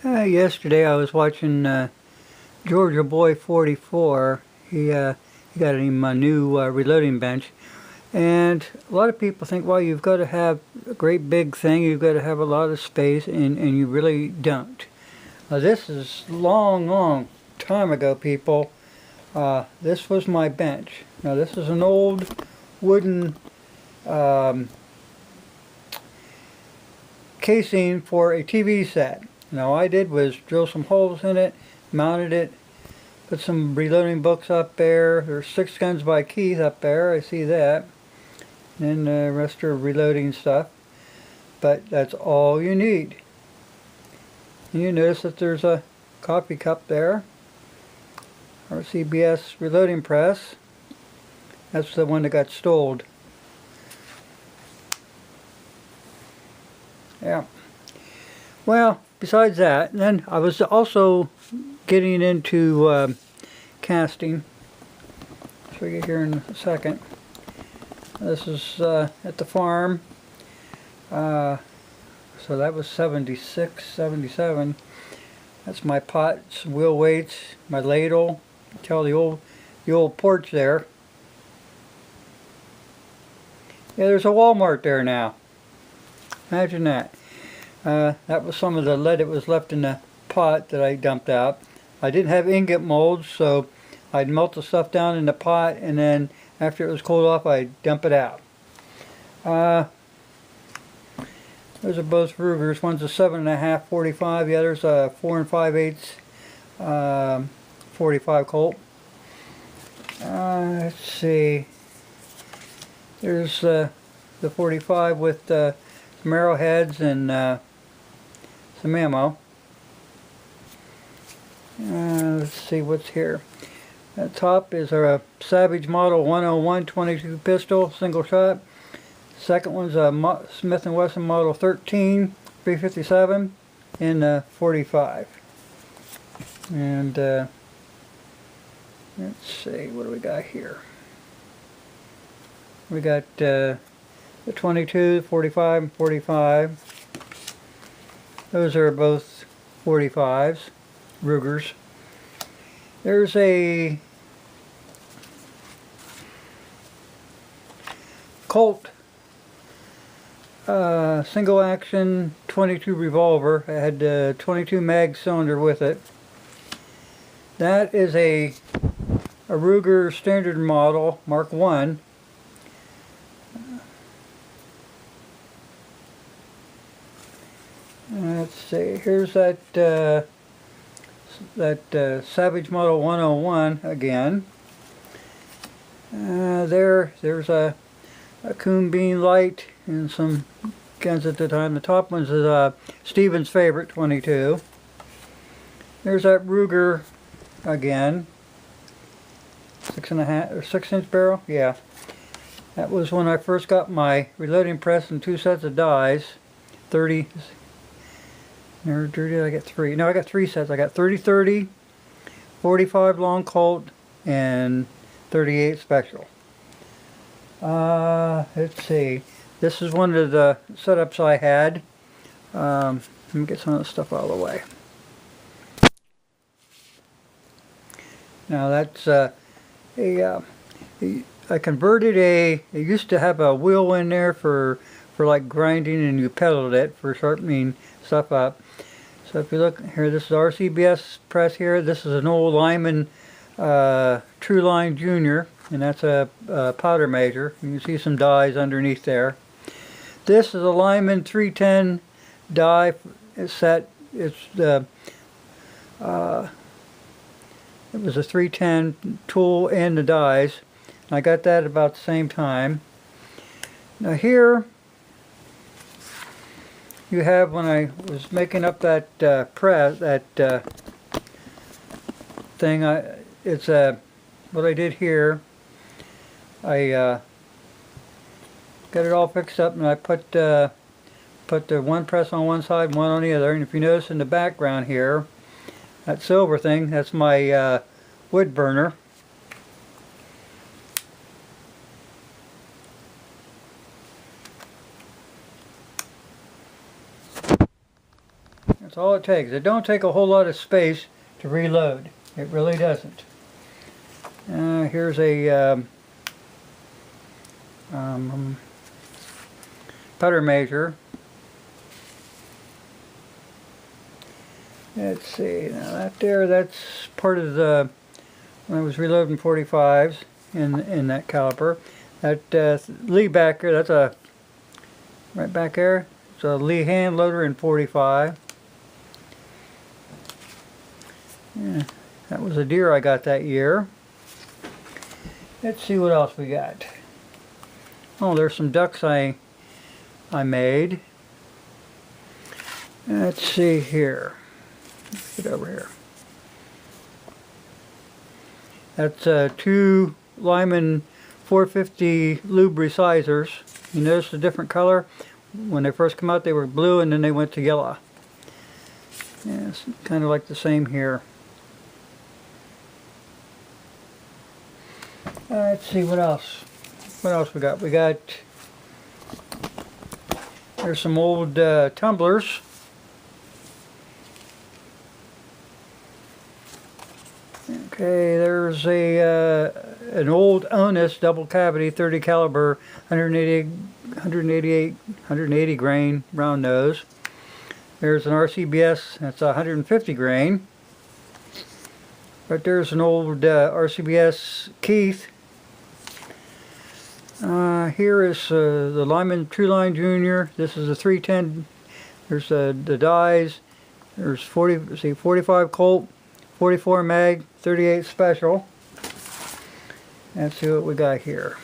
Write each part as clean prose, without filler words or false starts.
Yesterday I was watching Georgia Boy 44. He got him a new reloading bench. And a lot of people think, well, you've got to have a great big thing, you've got to have a lot of space, and you really don't. This is long, long time ago, people. This was my bench. Now, this is an old wooden um, casing for a TV set. Now, all I did was drill some holes in it, mounted it, put some reloading books up there. There's 6 guns by Keith up there, I see that. And the rest are reloading stuff. But that's all you need. And you notice that there's a coffee cup there. RCBS reloading press. That's the one that got stoled. Yeah. Well, besides that, then I was also getting into casting. I'll show you here in a second. This is at the farm. So that was 76, 77. That's my pots, wheel weights, my ladle. Tell the old porch there. Yeah, there's a Walmart there now. Imagine that. That was some of the lead that was left in the pot that I dumped out. I didn't have ingot molds, so I'd melt the stuff down in the pot, and then after it was cooled off, I'd dump it out. Those are both Rugers. One's a 7.5 45. The other's a 4 5/8 45 Colt. Let's see. There's the 45 with some arrowheads and some ammo. Let's see what's here. At top is our Savage Model 101 22 pistol, single shot. Second one's a Smith & Wesson Model 13 357 in 45. And let's see, what do we got here? We got the 22, 45, and 45. Those are both 45s, Rugers. There's a Colt single action 22 revolver. It had the 22 mag cylinder with it. That is a Ruger standard model Mark 1. Let's see, here's that Savage Model 101 again. There's a Coon Bean Light and some guns at the time. The top one's Stevens' favorite 22. There's that Ruger again, 6.5 or 6-inch barrel. Yeah, that was when I first got my reloading press and 2 sets of dies. 30. Or did I get 3? No, I got 3 sets. I got 30-30, 45 long Colt, and 38 special. Let's see. This is one of the setups I had. Let me get some of the stuff out of the way. Now that's I converted it used to have a wheel in there for like grinding, and you pedaled it for sharpening stuff up. So if you look here, this is RCBS press here. This is an old Lyman True Line Junior, and that's a powder measure. You can see some dies underneath there. This is a Lyman 310 die set. It's the it was a 310 tool and the dies. I got that about the same time. Now here you have, when I was making up that press, that thing, it's what I did here. I got it all fixed up, and I put the one press on one side and one on the other. And if you notice in the background here, that silver thing, that's my wood burner. That's all it takes. It don't take a whole lot of space to reload. It really doesn't. Here's a putter measure. Let's see, now that there, that's part of the, when I was reloading 45s in that caliper. That Lee back there, that's a, right back there, it's a Lee hand loader in 45. Yeah, that was a deer I got that year. Let's see what else we got. Oh, there's some ducks I made. Let's see here. Let's get over here. That's 2 Lyman 450 lube resizers. You notice the different color? When they first come out they were blue and then they went to yellow. Yeah, it's kind of like the same here. Let's see what else. What else we got? We got, there's some old tumblers. Okay, there's an old Onus double cavity 30 caliber 180 grain round nose. There's an RCBS that's 150 grain. But there's an old RCBS Keith. Here is the Lyman Truline Junior. This is a 310. There's the dies. There's 45 Colt, 44 mag, 38 special. Let's see what we got here.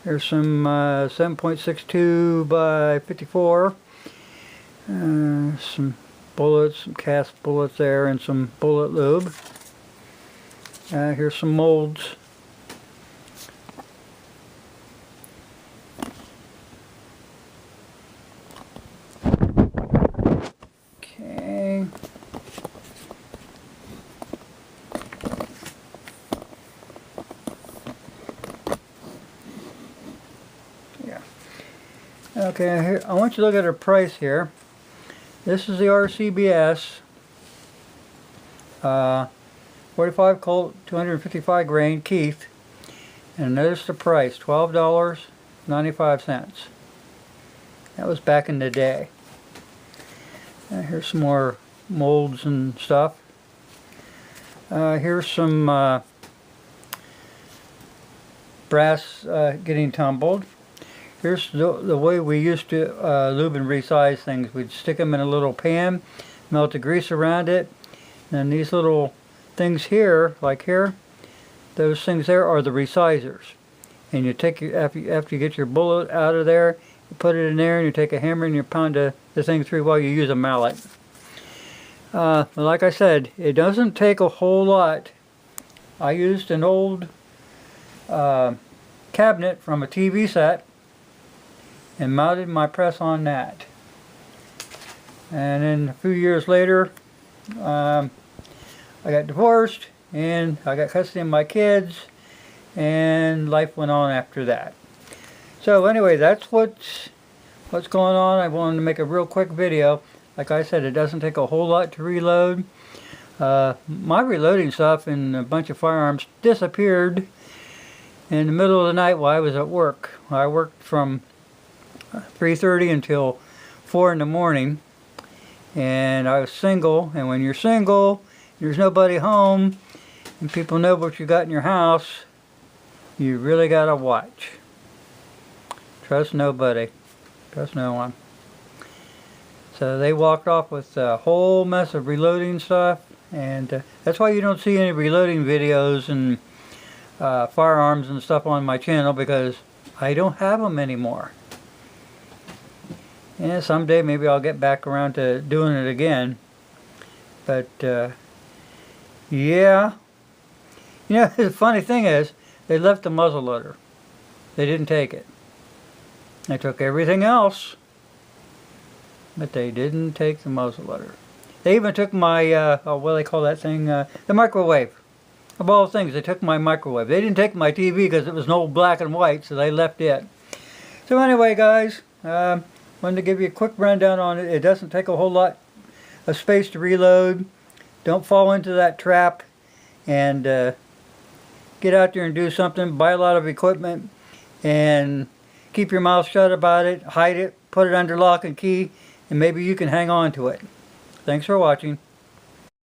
There's some 7.62 by 54. Some bullets, some cast bullets there, and some bullet lube. Here's some molds. Okay. Yeah. Okay, here, I want you to look at the price here. This is the RCBS 45 Colt 255 grain Keith, and notice the price, $12.95. That was back in the day. Here's some more molds and stuff. Here's some brass getting tumbled. Here's the way we used to lube and resize things. We'd stick them in a little pan, melt the grease around it, and then these little things here, like here, those things there are the resizers. And you take your, after you get your bullet out of there, you put it in there and you take a hammer and you pound the thing through while you use a mallet. Like I said, it doesn't take a whole lot. I used an old cabinet from a TV set and mounted my press on that. And then a few years later, I got divorced and I got custody of my kids, and life went on after that. So anyway, that's what's going on. I wanted to make a real quick video. Like I said, it doesn't take a whole lot to reload. My reloading stuff and a bunch of firearms disappeared in the middle of the night while I was at work. I worked from 3:30 until 4 in the morning, and I was single, and when you're single, there's nobody home, and people know what you got in your house, you really gotta watch. Trust nobody. Trust no one. So they walked off with a whole mess of reloading stuff, and that's why you don't see any reloading videos and firearms and stuff on my channel, because I don't have them anymore. Yeah, someday maybe I'll get back around to doing it again. But yeah, you know, the funny thing is, they left the muzzle loader. They didn't take it. They took everything else, but they didn't take the muzzle loader. They even took my, what do they call that thing? The microwave. Of all things, they took my microwave. They didn't take my TV because it was an old black and white, so they left it. So anyway, guys, wanted to give you a quick rundown on it. It doesn't take a whole lot a space to reload. Don't fall into that trap, and get out there and do something. Buy a lot of equipment and keep your mouth shut about it. Hide it. Put it under lock and key, and maybe you can hang on to it. Thanks for watching.